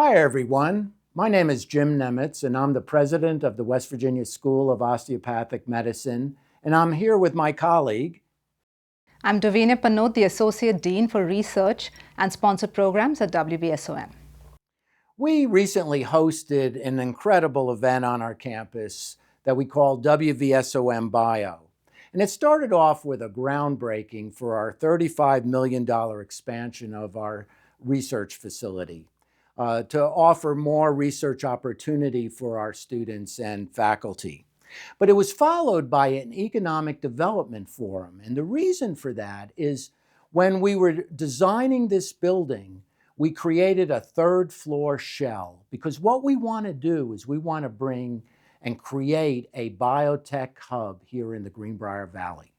Hi, everyone. My name is Jim Nemitz, and I'm the president of the West Virginia School of Osteopathic Medicine, and I'm here with my colleague. I'm Davina Panot, the Associate Dean for Research and Sponsored Programs at WVSOM. We recently hosted an incredible event on our campus that we call WVSOM Bio. And it started off with a groundbreaking for our $35 million expansion of our research facility to offer more research opportunity for our students and faculty. But it was followed by an economic development forum. And the reason for that is when we were designing this building, we created a third floor shell because what we want to do is we want to bring and create a biotech hub here in the Greenbrier Valley.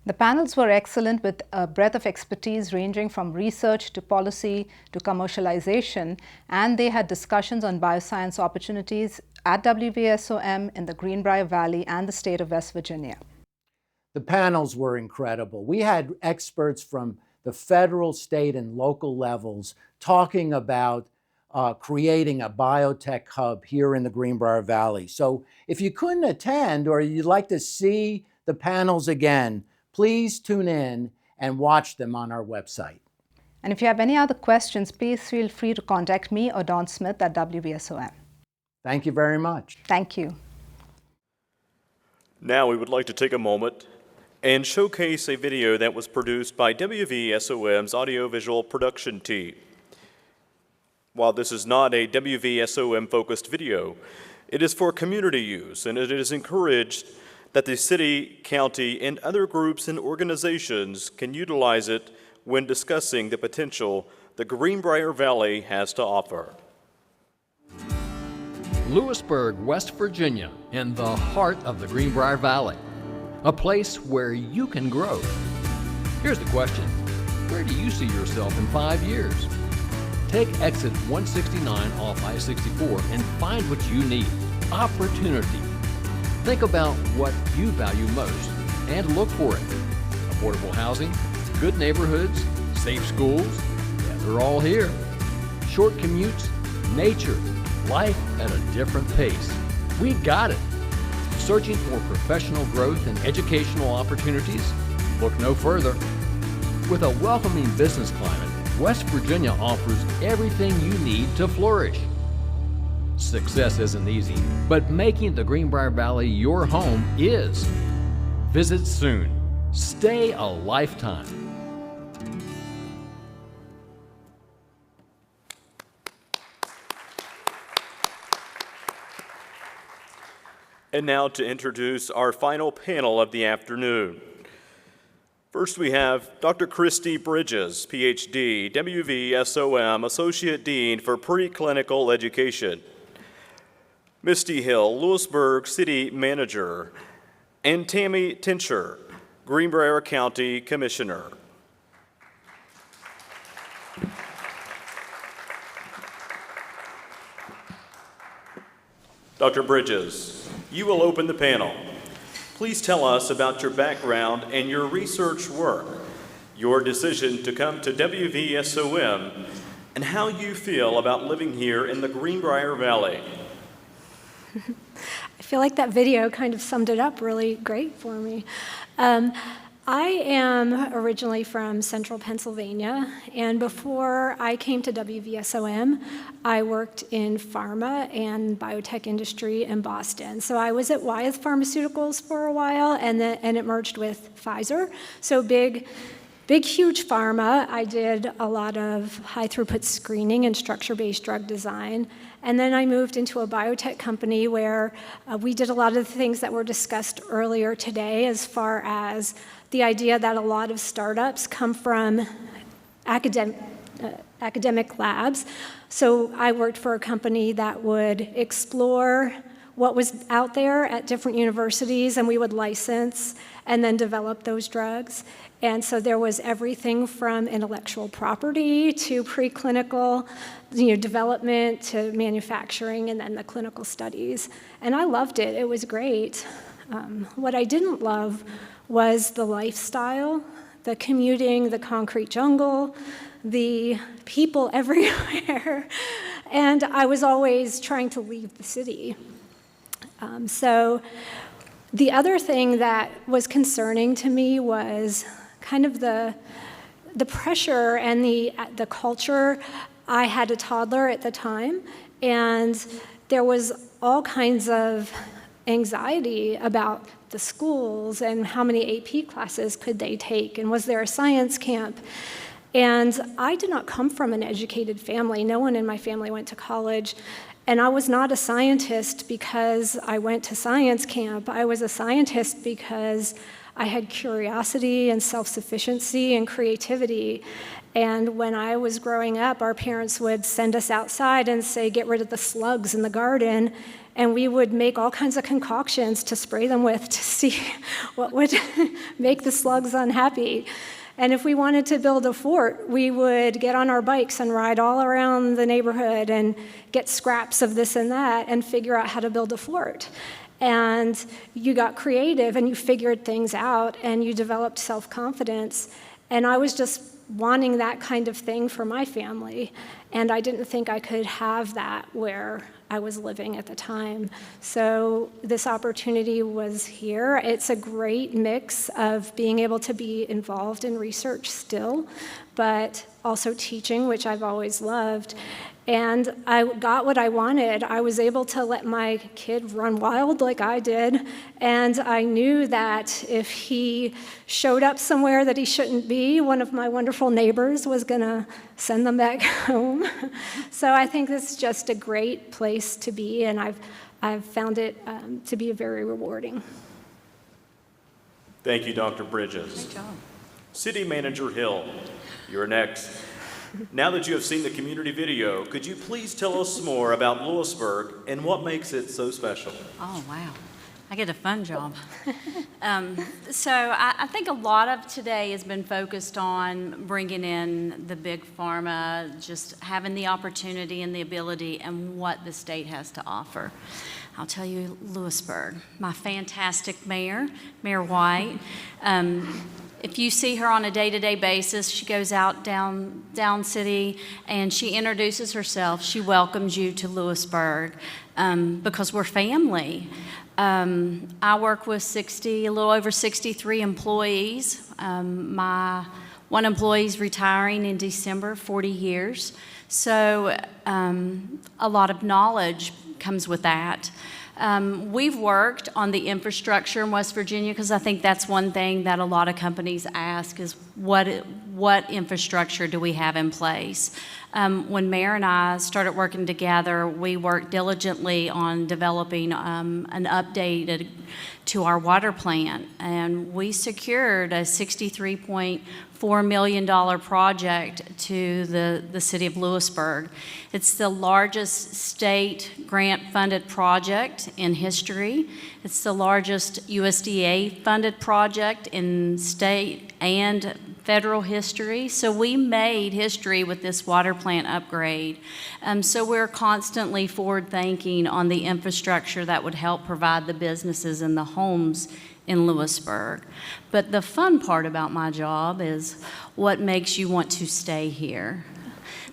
The panels were excellent with a breadth of expertise ranging from research to policy to commercialization, and they had discussions on bioscience opportunities at WVSOM in the Greenbrier Valley and the state of West Virginia. The panels were incredible. We had experts from the federal, state, and local levels talking about creating a biotech hub here in the Greenbrier Valley. So if you couldn't attend or you'd like to see the panels again, please tune in and watch them on our website. And if you have any other questions, please feel free to contact me or Don Smith at WVSOM. Thank you very much. Thank you. Now we would like to take a moment and showcase a video that was produced by WVSOM's audiovisual production team. While this is not a WVSOM-focused video, it is for community use, and it is encouraged that the city, county, and other groups and organizations can utilize it when discussing the potential the Greenbrier Valley has to offer. Lewisburg, West Virginia, in the heart of the Greenbrier Valley, a place where you can grow. Here's the question: where do you see yourself in 5 years? Take exit 169 off I-64 and find what you need. Opportunity. Think about what you value most and look for it. Affordable housing, good neighborhoods, safe schools, yeah, they're all here. Short commutes, nature, life at a different pace. We've got it. Searching for professional growth and educational opportunities? Look no further. With a welcoming business climate, West Virginia offers everything you need to flourish. Success isn't easy, but making the Greenbrier Valley your home is. Visit soon. Stay a lifetime. And now to introduce our final panel of the afternoon. First, we have Dr. Kristie Bridges, Ph.D., WVSOM Associate Dean for Preclinical Education. Misty Hill, Lewisburg City Manager, and Tammy Tincher, Greenbrier County Commissioner. Dr. Bridges, you will open the panel. Please tell us about your background and your research work, your decision to come to WVSOM, and how you feel about living here in the Greenbrier Valley. I feel like that video kind of summed it up really great for me. I am originally from central Pennsylvania, and before I came to WVSOM, I worked in pharma and biotech industry in Boston. So I was at Wyeth Pharmaceuticals for a while, and it merged with Pfizer. So big, huge pharma. I did a lot of high-throughput screening and structure-based drug design. And then I moved into a biotech company where we did a lot of the things that were discussed earlier today, as far as the idea that a lot of startups come from academic labs. So I worked for a company that would explore what was out there at different universities, and we would license and then develop those drugs. And so there was everything from intellectual property to preclinical development to manufacturing and then the clinical studies. And I loved it. It was great. What I didn't love was the lifestyle, the commuting, the concrete jungle, the people everywhere. And I was always trying to leave the city. So the other thing that was concerning to me was kind of the pressure and the culture. I had a toddler at the time, and there was all kinds of anxiety about the schools and how many AP classes could they take, and was there a science camp? And I did not come from an educated family. No one in my family went to college. And I was not a scientist because I went to science camp. I was a scientist because I had curiosity and self-sufficiency and creativity. And when I was growing up, our parents would send us outside and say, get rid of the slugs in the garden. And we would make all kinds of concoctions to spray them with to see what would make the slugs unhappy. And if we wanted to build a fort, we would get on our bikes and ride all around the neighborhood and get scraps of this and that and figure out how to build a fort. And you got creative and you figured things out and you developed self-confidence. And I was just wanting that kind of thing for my family. And I didn't think I could have that where I was living at the time. So this opportunity was here. It's a great mix of being able to be involved in research still, but also teaching, which I've always loved. And I got what I wanted. I was able to let my kid run wild like I did, and I knew that if he showed up somewhere that he shouldn't be, one of my wonderful neighbors was gonna send them back home. So I think this is just a great place to be, and I've found it to be very rewarding. Thank you, Dr. Bridges. Great job. City Manager Hill, you're next. Now that you have seen the community video, could you please tell us more about Lewisburg and what makes it so special? Oh, wow. I get a fun job. So I think a lot of today has been focused on bringing in the big pharma, just having the opportunity and the ability and what the state has to offer. I'll tell you, Lewisburg, my fantastic mayor, Mayor White. If you see her on a day-to-day basis, she goes out down city and she introduces herself. She welcomes you to Lewisburg because we're family. I work with a little over 63 employees. My one employee's retiring in December, 40 years. So a lot of knowledge comes with that. We've worked on the infrastructure in West Virginia because I think that's one thing that a lot of companies ask is what infrastructure do we have in place? When Mayor and I started working together, we worked diligently on developing an update to our water plant, and we secured a $63.4 million project to the city of Lewisburg. It's the largest state grant-funded project in history. It's the largest USDA-funded project in state and federal history. So we made history with this water plant upgrade. So we're constantly forward-thinking on the infrastructure that would help provide the businesses and the homes in Lewisburg. But the fun part about my job is what makes you want to stay here.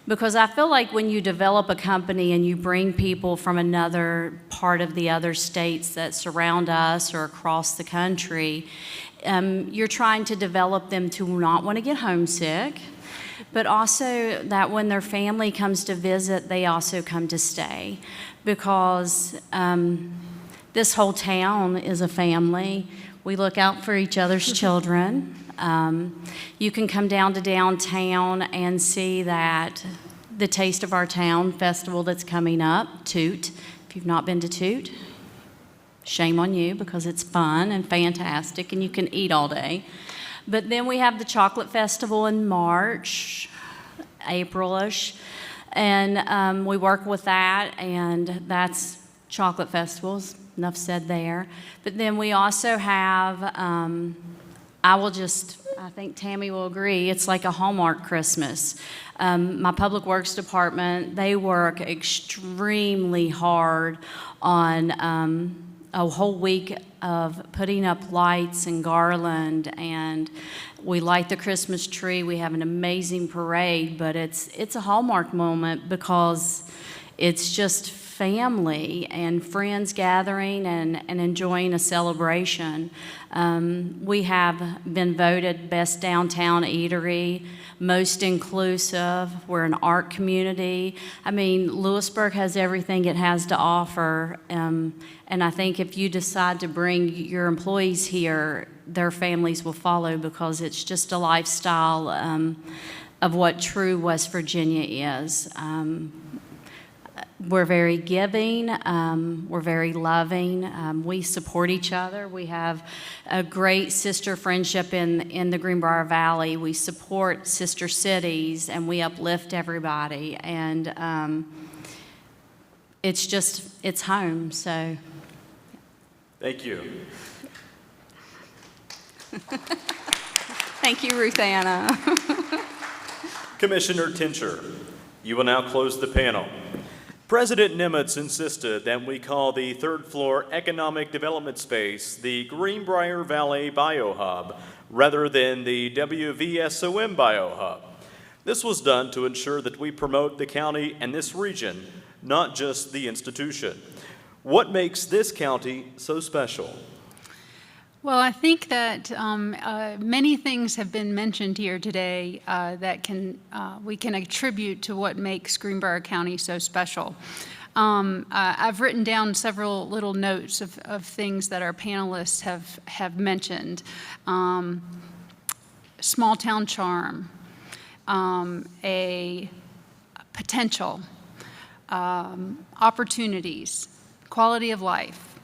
Because I feel like when you develop a company and you bring people from another part of the other states that surround us or across the country, you're trying to develop them to not want to get homesick, but also that when their family comes to visit, they also come to stay. Because this whole town is a family. We look out for each other's children. You can come down to downtown and see that the Taste of Our Town festival that's coming up, Toot. If you've not been to Toot, shame on you because it's fun and fantastic and you can eat all day. But then we have the Chocolate Festival in March, April-ish, and we work with that, and that's chocolate festivals, enough said there. But then we also have, I think Tammy will agree, it's like a Hallmark Christmas. My Public Works Department, they work extremely hard on a whole week of putting up lights and garland, and we light the Christmas tree. We have an amazing parade, but it's a Hallmark moment because it's just family and friends gathering and enjoying a celebration. We have been voted best downtown eatery, most inclusive. We're an art community. I mean, Lewisburg has everything it has to offer. And I think if you decide to bring your employees here, their families will follow, because it's just a lifestyle of what true West Virginia is. We're very giving, we're very loving, we support each other. We have a great sister friendship in the Greenbrier Valley. We support sister cities and we uplift everybody, and it's home, so. Thank you. Thank you, Ruth Anna. Commissioner Tincher, you will now close the panel. President Nimitz insisted that we call the third floor economic development space the Greenbrier Valley Bio Hub rather than the WVSOM Bio Hub. This was done to ensure that we promote the county and this region, not just the institution. What makes this county so special? Well, I think that many things have been mentioned here today that we can attribute to what makes Greenbrier County so special. I've written down several little notes of things that our panelists have mentioned. Small town charm, a potential, opportunities, quality of life,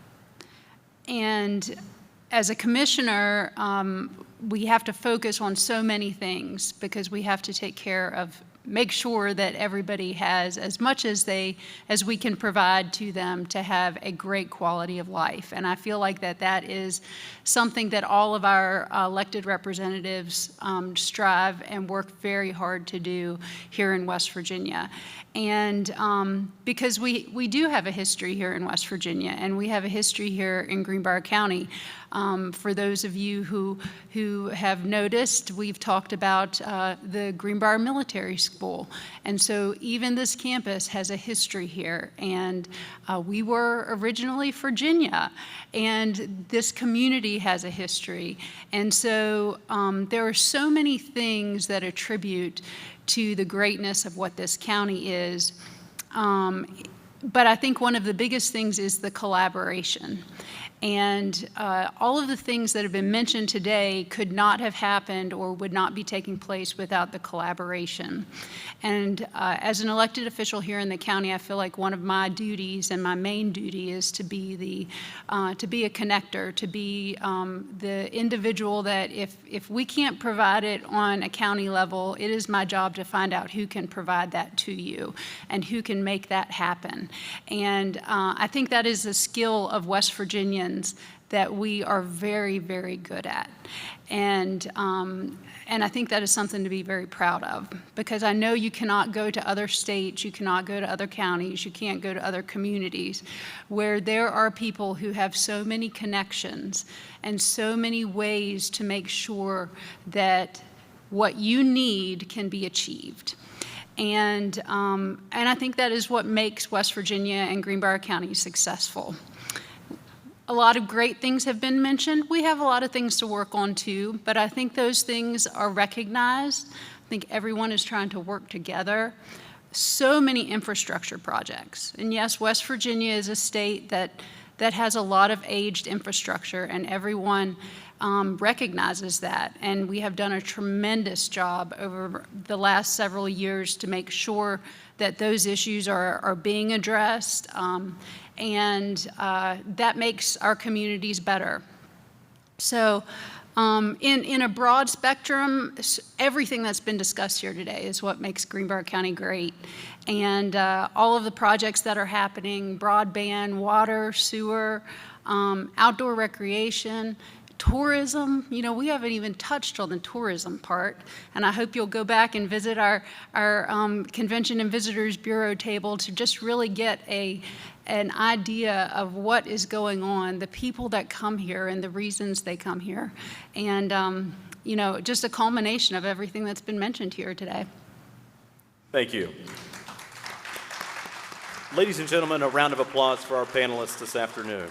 and as a commissioner, we have to focus on so many things because we have to make sure that everybody has as much as we can provide to them to have a great quality of life. And I feel like that is something that all of our elected representatives strive and work very hard to do here in West Virginia. And because we do have a history here in West Virginia, and we have a history here in Greenbrier County. For those of you who have noticed, we've talked about the Greenbrier Military School. And so even this campus has a history here. And we were originally Virginia, and this community has a history. And so there are so many things that attribute to the greatness of what this county is. But I think one of the biggest things is the collaboration. And all of the things that have been mentioned today could not have happened or would not be taking place without the collaboration. And as an elected official here in the county, I feel like one of my duties and my main duty is to be a connector, to be the individual that if we can't provide it on a county level, it is my job to find out who can provide that to you and who can make that happen. And I think that is a skill of West Virginians that we are very, very good at. And I think that is something to be very proud of, because I know you cannot go to other states, you cannot go to other counties, you can't go to other communities where there are people who have so many connections and so many ways to make sure that what you need can be achieved. And I think that is what makes West Virginia and Greenbrier County successful. A lot of great things have been mentioned. We have a lot of things to work on too, but I think those things are recognized. I think everyone is trying to work together. So many infrastructure projects. And yes, West Virginia is a state that has a lot of aged infrastructure, and everyone recognizes that. And we have done a tremendous job over the last several years to make sure that those issues are being addressed. And that makes our communities better. So in a broad spectrum, everything that's been discussed here today is what makes Greenbrier County great. And all of the projects that are happening, broadband, water, sewer, outdoor recreation, tourism, we haven't even touched on the tourism part, and I hope you'll go back and visit our Convention and Visitors Bureau table to just really get an idea of what is going on, the people that come here and the reasons they come here, and just a culmination of everything that's been mentioned here today. Thank you. Ladies and gentlemen, a round of applause for our panelists this afternoon.